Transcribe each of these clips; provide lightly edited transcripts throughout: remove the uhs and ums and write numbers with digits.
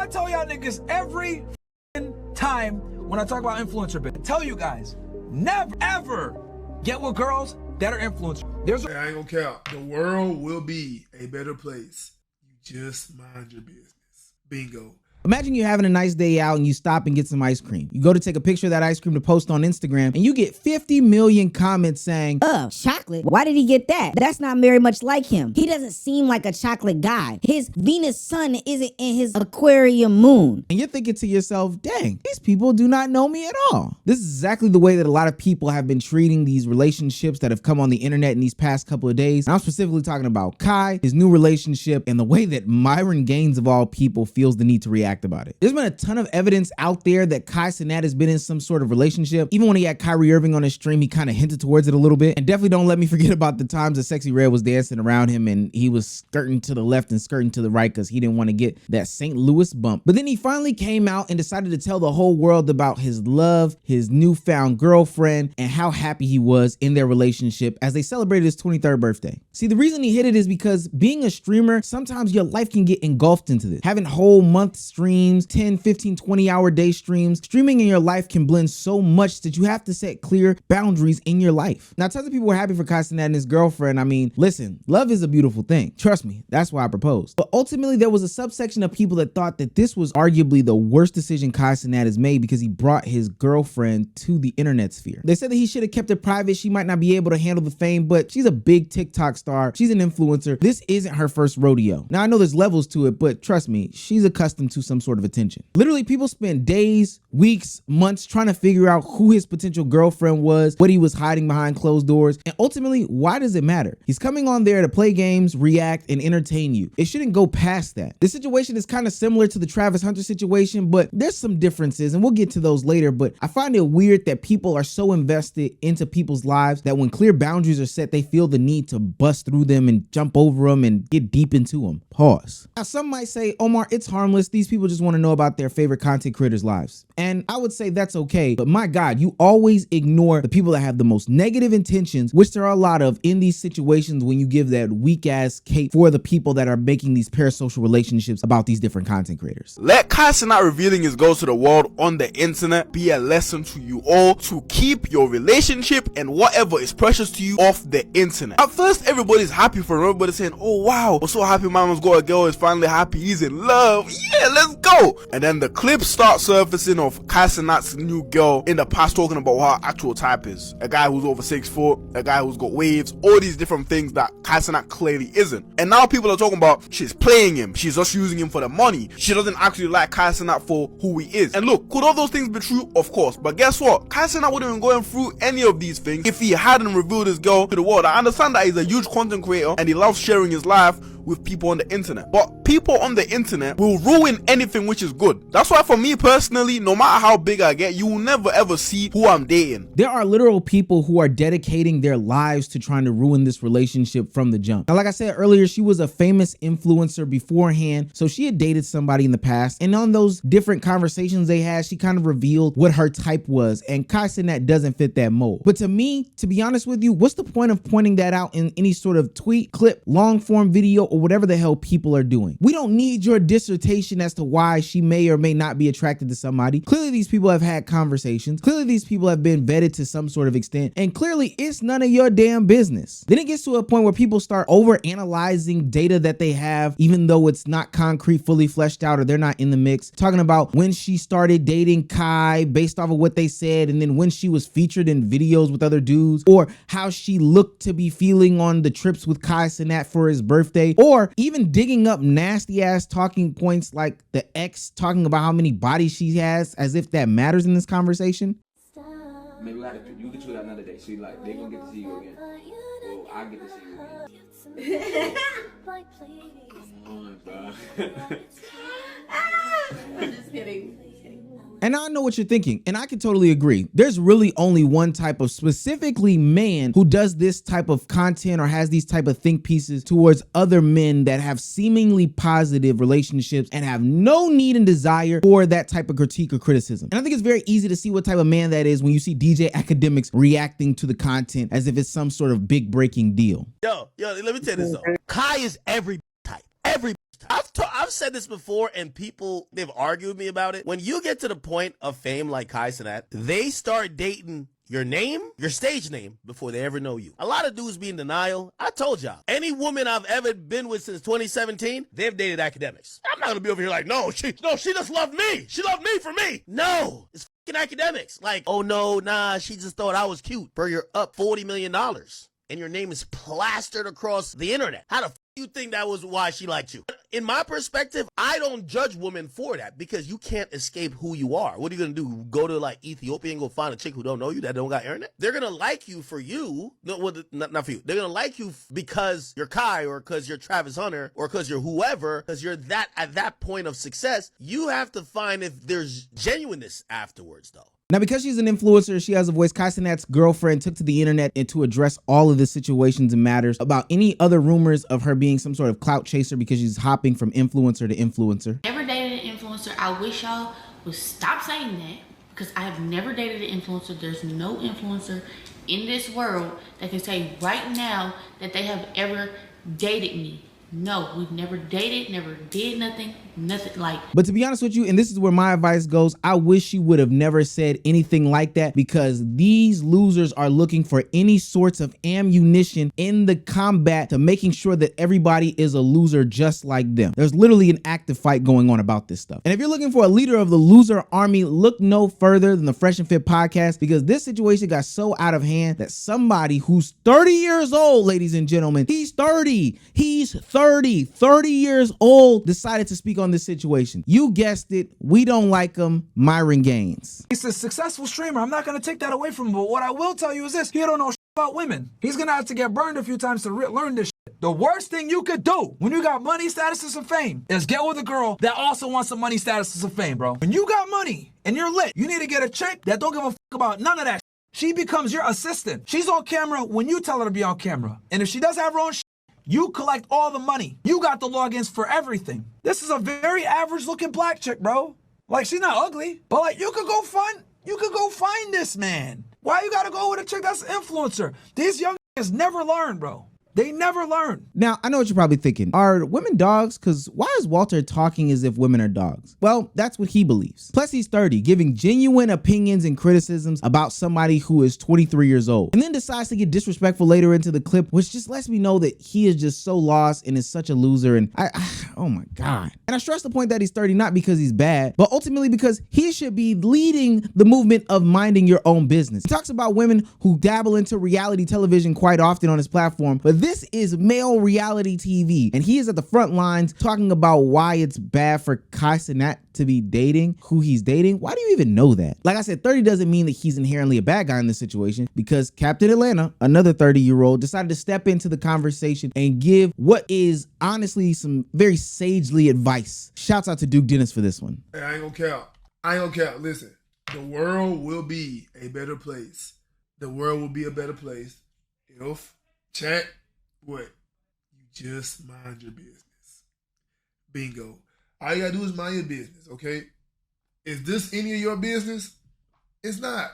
I tell y'all niggas every time when I talk about influencer bit, I tell you guys, never ever get with girls that are influencers. I ain't gonna count. The world will be a better place. You just mind your business. Bingo. Imagine you're having a nice day out and you stop and get some ice cream. You go to take a picture of that ice cream to post on Instagram and you get 50 million comments saying, chocolate? Why did he get that? That's not very much like him. He doesn't seem like a chocolate guy. His Venus sun isn't in his Aquarium moon. And you're thinking to yourself, dang, these people do not know me at all. This is exactly the way that a lot of people have been treating these relationships that have come on the internet in these past couple of days. And I'm specifically talking about Kai, his new relationship, and the way that Myron Gaines of all people feels the need to react about it. There's been a ton of evidence out there that Kai Cenat has been in some sort of relationship. Even when he had Kyrie Irving on his stream, he kind of hinted towards it a little bit. And definitely don't let me forget about the times that Sexy Red was dancing around him and he was skirting to the left and skirting to the right because he didn't want to get that St. Louis bump. But then he finally came out and decided to tell the whole world about his love, his newfound girlfriend, and how happy he was in their relationship as they celebrated his 23rd birthday. See, the reason he hit it is because being a streamer, sometimes your life can get engulfed into this. Having whole month streams, 10, 15, 20-hour day streams. Streaming in your life can blend so much that you have to set clear boundaries in your life. Now, tons of people were happy for Kai Cenat and his girlfriend. I mean, listen, love is a beautiful thing. Trust me, that's why I proposed. But ultimately, there was a subsection of people that thought that this was arguably the worst decision Kai Cenat has made because he brought his girlfriend to the internet sphere. They said that he should have kept it private. She might not be able to handle the fame, but she's a big TikTok star. She's an influencer. This isn't her first rodeo. Now, I know there's levels to it, but trust me, she's accustomed to some sort of attention. Literally, people spend days, weeks, months trying to figure out who his potential girlfriend was, what he was hiding behind closed doors, and ultimately, why does it matter? He's coming on there to play games, react, and entertain you. It shouldn't go past that. This situation is kind of similar to the Travis Hunter situation, but there's some differences, and we'll get to those later, but I find it weird that people are so invested into people's lives that when clear boundaries are set, they feel the need to bust through them and jump over them and get deep into them. Pause. Now, some might say, Omar, it's harmless. These people just want to know about their favorite content creators' lives. And I would say that's okay, but my God, you always ignore the people that have the most negative intentions, which there are a lot of in these situations when you give that weak ass cape for the people that are making these parasocial relationships about these different content creators. Let Kai Cenat revealing his goals to the world on the internet be a lesson to you all to keep your relationship and whatever is precious to you off the internet. At first, everybody's happy for him. Everybody's saying, oh wow, we're so happy my man's got a girl, is finally happy, he's in love, yeah, let's go. And then the clips start surfacing of Kai Cenat's new girl in the past talking about what her actual type is. A guy who's over 6 foot, a guy who's got waves, all these different things that Kai Cenat clearly isn't. And now people are talking about she's playing him, she's just using him for the money, she doesn't actually like Kai Cenat for who he is. And look, could all those things be true? Of course, but guess what? Kai Cenat wouldn't have been going through any of these things if he hadn't revealed his girl to the world. I understand that he's a huge content creator and he loves sharing his life with people on the internet, but people on the internet will ruin anything which is good. That's why for me personally, no matter how big I get, you will never ever see who I'm dating. There are literal people who are dedicating their lives to trying to ruin this relationship from the jump. Now, like I said earlier, she was a famous influencer beforehand, so she had dated somebody in the past, and on those different conversations they had, she kind of revealed what her type was, and Kai Cenat doesn't fit that mold. But to me, to be honest with you, what's the point of pointing that out in any sort of tweet, clip, long form video, or whatever the hell people are doing? We don't need your dissertation as to why she may or may not be attracted to somebody. Clearly these people have had conversations. Clearly these people have been vetted to some sort of extent, and clearly it's none of your damn business. Then it gets to a point where people start over analyzing data that they have, even though it's not concrete, fully fleshed out, or they're not in the mix, talking about when she started dating Kai based off of what they said, and then when she was featured in videos with other dudes, or how she looked to be feeling on the trips with Kai Cenat for his birthday, or even digging up nasty ass talking points like the ex talking about how many bodies she has, as if that matters in this conversation. Maybe you get to that another day. So like, they gonna get to see you again. Well, I get to see you again. Come on, bro. I'm just kidding. And now I know what you're thinking, and I can totally agree. There's really only one type of specifically man who does this type of content or has these type of think pieces towards other men that have seemingly positive relationships and have no need and desire for that type of critique or criticism. And I think it's very easy to see what type of man that is when you see DJ Academics reacting to the content as if it's some sort of big breaking deal. Yo, let me tell you this though. Kai is every type. Every I've said this before, and people, they've argued with me about it. When you get to the point of fame like Kai Cenat, they start dating your name, your stage name, before they ever know you. A lot of dudes be in denial. I told y'all, any woman I've ever been with since 2017, they've dated academics. I'm not gonna be over here like, no, she just loved me. She loved me for me. No, it's fucking academics. Like, oh no, nah, she just thought I was cute. Bro, you're up $40 million, and your name is plastered across the internet. How the you think that was why she liked you? In my perspective, I don't judge women for that, because you can't escape who you are. What are you gonna do? Go to like Ethiopia and go find a chick who don't know you, that don't got internet? They're gonna like you for you. No, well, not for you. They're gonna like you because you're Kai, or because you're Travis Hunter, or because you're whoever, because you're that at that point of success. You have to find if there's genuineness afterwards, though. Now, because she's an influencer, she has a voice. Kai Cenat's girlfriend took to the internet and to address all of the situations and matters about any other rumors of her being some sort of clout chaser because she's hopping from influencer to influencer. Never dated an influencer. I wish y'all would stop saying that, because I have never dated an influencer. There's no influencer in this world that can say right now that they have ever dated me. No, we've never dated, never did nothing like. But to be honest with you, and this is where my advice goes, I wish she would have never said anything like that, because these losers are looking for any sorts of ammunition in the combat to making sure that everybody is a loser just like them. There's literally an active fight going on about this stuff. And if you're looking for a leader of the loser army, look no further than the Fresh and Fit podcast, because this situation got so out of hand that somebody who's 30 years old, ladies and gentlemen, he's 30 years old, decided to speak on this situation. You guessed it, we don't like him, Myron Gaines. He's a successful streamer. I'm not going to take that away from him, but what I will tell you is this: he don't know about women. He's going to have to get burned a few times to learn this shit. The worst thing you could do when you got money, statuses, and fame is get with a girl that also wants some money, statuses, and fame, bro. When you got money and you're lit, you need to get a chick that don't give a fuck about none of that shit. She becomes your assistant. She's on camera when you tell her to be on camera. And if she does have her own shit, you collect all the money. You got the logins for everything. This is a very average looking black chick, bro. Like, she's not ugly, but like, you could go find this man. Why you gotta go with a chick that's an influencer? These young niggas never learn, bro. They never learn. Now, I know what you're probably thinking. Are women dogs? Because why is Walter talking as if women are dogs? Well, that's what he believes. Plus, he's 30, giving genuine opinions and criticisms about somebody who is 23 years old, and then decides to get disrespectful later into the clip, which just lets me know that he is just so lost and is such a loser. And oh my God. And I stress the point that he's 30, not because he's bad, but ultimately because he should be leading the movement of minding your own business. He talks about women who dabble into reality television quite often on his platform, but this is male reality TV, and he is at the front lines talking about why it's bad for Kai Cenat to be dating who he's dating. Why do you even know that? Like I said, 30 doesn't mean that he's inherently a bad guy in this situation, because Captain Atlanta, another 30-year-old, decided to step into the conversation and give what is honestly some very sagely advice. Shouts out to Duke Dennis for this one. Hey, I ain't gonna count. Listen, the world will be a better place. The world will be a better place if, chat, what? You just mind your business. Bingo. All you gotta do is mind your business, okay? Is this any of your business? It's not.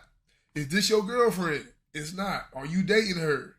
Is this your girlfriend? It's not. Are you dating her?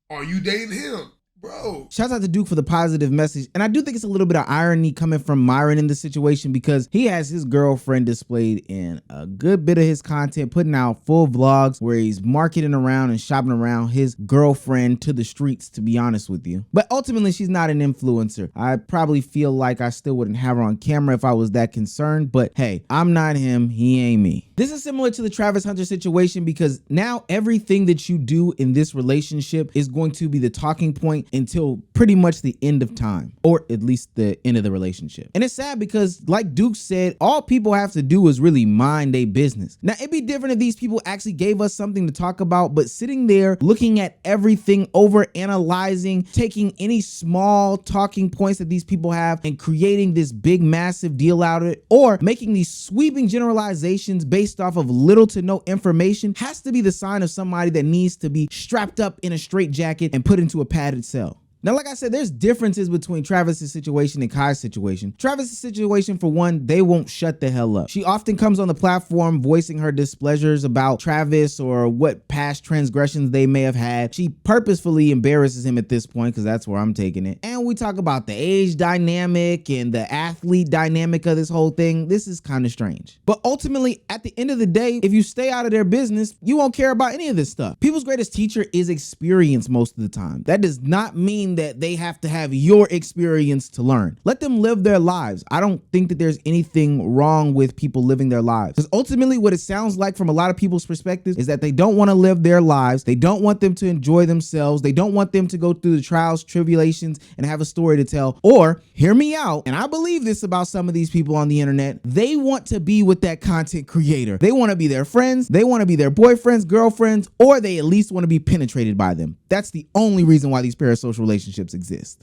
Are you dating him? Bro. Shouts out to Duke for the positive message. And I do think it's a little bit of irony coming from Myron in this situation, because he has his girlfriend displayed in a good bit of his content, putting out full vlogs where he's marketing around and shopping around his girlfriend to the streets, to be honest with you. But ultimately, she's not an influencer. I probably feel like I still wouldn't have her on camera if I was that concerned. But hey, I'm not him. He ain't me. This is similar to the Travis Hunter situation, because now everything that you do in this relationship is going to be the talking point until pretty much the end of time, or at least the end of the relationship. And it's sad because, like Duke said, all people have to do is really mind their business. Now, it'd be different if these people actually gave us something to talk about, but sitting there looking at everything, over analyzing, taking any small talking points that these people have and creating this big massive deal out of it, or making these sweeping generalizations based off of little to no information, has to be the sign of somebody that needs to be strapped up in a straitjacket and put into a padded cell. Now, like I said, there's differences between Travis's situation and Kai's situation. Travis's situation, for one, they won't shut the hell up. She often comes on the platform voicing her displeasures about Travis or what past transgressions they may have had. She purposefully embarrasses him at this point, because that's where I'm taking it. And we talk about the age dynamic and the athlete dynamic of this whole thing. This is kind of strange. But ultimately, at the end of the day, if you stay out of their business, you won't care about any of this stuff. People's greatest teacher is experience most of the time. That does not mean that they have to have your experience to learn. Let them live their lives. I don't think that there's anything wrong with people living their lives. Because ultimately what it sounds like from a lot of people's perspective is that they don't want to live their lives. They don't want them to enjoy themselves. They don't want them to go through the trials, tribulations, and have a story to tell. Or, hear me out, and I believe this about some of these people on the internet, they want to be with that content creator. They want to be their friends. They want to be their boyfriends, girlfriends, or they at least want to be penetrated by them. That's the only reason why these parasocial relationships exist.